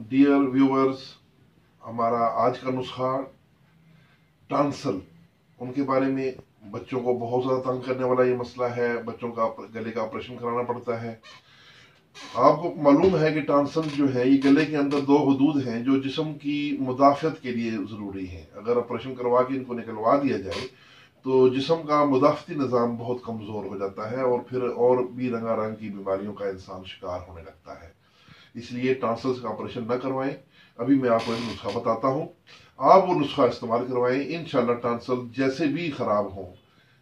Dear viewers, हमारा आज का नुस्खा टॉन्सिल, उनके बारे में। बच्चों को बहुत ज़्यादा तंग करने वाला ये मसला है। बच्चों का गले का ऑपरेशन कराना पड़ता है। आपको मालूम है कि टॉन्सिल जो है ये गले के अंदर दो हदूद हैं जो जिस्म की मुदाफ़त के लिए ज़रूरी हैं। अगर ऑपरेशन करवा के इनको निकलवा दिया जाए तो जिस्म का मुदाफ़ती निज़ाम बहुत कमज़ोर हो जाता है और फिर और भी रंगारंग की बीमारियों का इंसान शिकार होने लगता है। इसलिए टॉन्सिल्स का ऑपरेशन न करवाएं। अभी मैं आपको एक नुस्खा बताता हूँ, आप वो नुस्खा इस्तेमाल करवाएं। इंशाल्लाह टॉन्सिल जैसे भी खराब हों,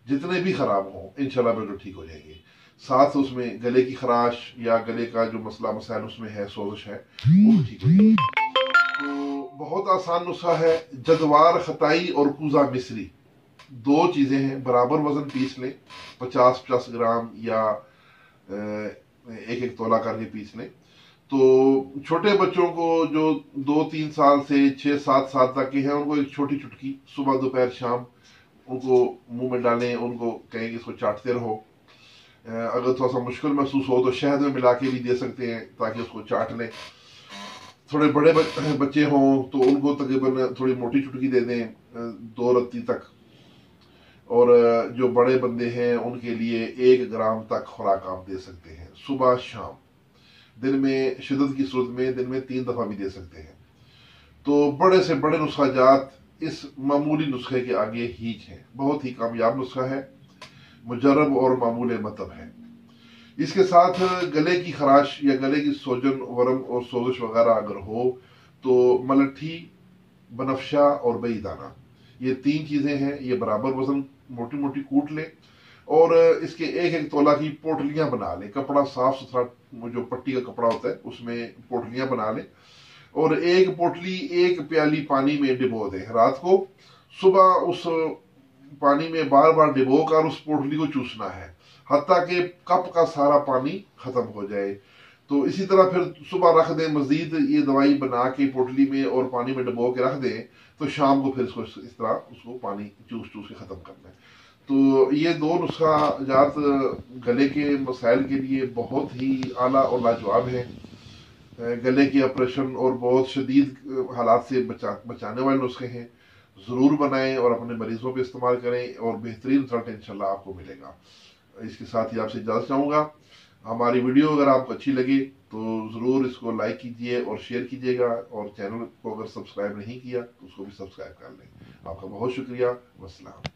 जितने भी खराब हों, इंशाल्लाह बिल्कुल ठीक हो जाएंगे। साथ उसमें गले की खराश या गले का जो मसला मसाइल उसमें है, सोजिश है, वो भी ठीक हो जाएगी। तो बहुत आसान नुस्खा है। जदवार खताई और कूजा मिस्री दो चीजें हैं। बराबर वजन पीस लें, 50-50 ग्राम या एक एक तोला करके पीस लें। तो छोटे बच्चों को जो 2-3 साल से 6-7 साल तक के हैं उनको एक छोटी चुटकी सुबह दोपहर शाम उनको मुंह में डालें। उनको कहें कि इसको चाटते रहो। अगर थोड़ा सा मुश्किल महसूस हो तो शहद में मिला के भी दे सकते हैं ताकि उसको चाट लें। थोड़े बड़े बच्चे हों तो उनको तकरीबन थोड़ी मोटी चुटकी दे दें, 2 रत्ती तक। और जो बड़े बंदे हैं उनके लिए 1 ग्राम तक खुराक आप दे सकते हैं, सुबह शाम। दिन में शिद्दत की सूरत में दिन में 3 दफा भी दे सकते हैं। तो बड़े से बड़े नुस्खा जात इस मामूली नुस्खे के आगे हीच है। बहुत ही कामयाब नुस्खा है, मुजर्रब और मामूल मतलब है। इसके साथ गले की खराश या गले की सोजन, वरम और सोजिश वगैरह अगर हो तो मलट्ठी, बनफशा और बई दाना, ये 3 चीजें हैं। ये बराबर वजन मोटी मोटी कूट लें और इसके एक एक तोला की पोटलियां बना लें। कपड़ा साफ सुथरा जो पट्टी का कपड़ा होता है उसमें पोटलियां बना लें और एक पोटली 1 प्याली पानी में डिबो दें रात को। सुबह उस पानी में बार बार डिबो कर उस पोटली को चूसना है हत्ता कि कप का सारा पानी खत्म हो जाए। तो इसी तरह फिर सुबह रख दें। मजीद ये दवाई बना के पोटली में और पानी में डुबो के रख दें तो शाम को फिर इसको इस तरह उसको पानी चूस चूस के ख़त्म करना है। तो ये 2 नुस्खा जात गले के मसाइल के लिए बहुत ही आला और लाजवाब है। गले के ऑपरेशन और बहुत शदीद हालात से बचाने वाले नुस्खे हैं। ज़रूर बनाएं और अपने मरीजों पे इस्तेमाल करें और बेहतरीन रिजल्ट इंशाल्लाह आपको मिलेगा। इसके साथ ही आपसे इजाज़त चाहूँगा। हमारी वीडियो अगर आपको अच्छी लगे तो ज़रूर इसको लाइक कीजिए और शेयर कीजिएगा, और चैनल को अगर सब्सक्राइब नहीं किया तो उसको भी सब्सक्राइब कर लें। आपका बहुत शुक्रिया। वस्सलाम।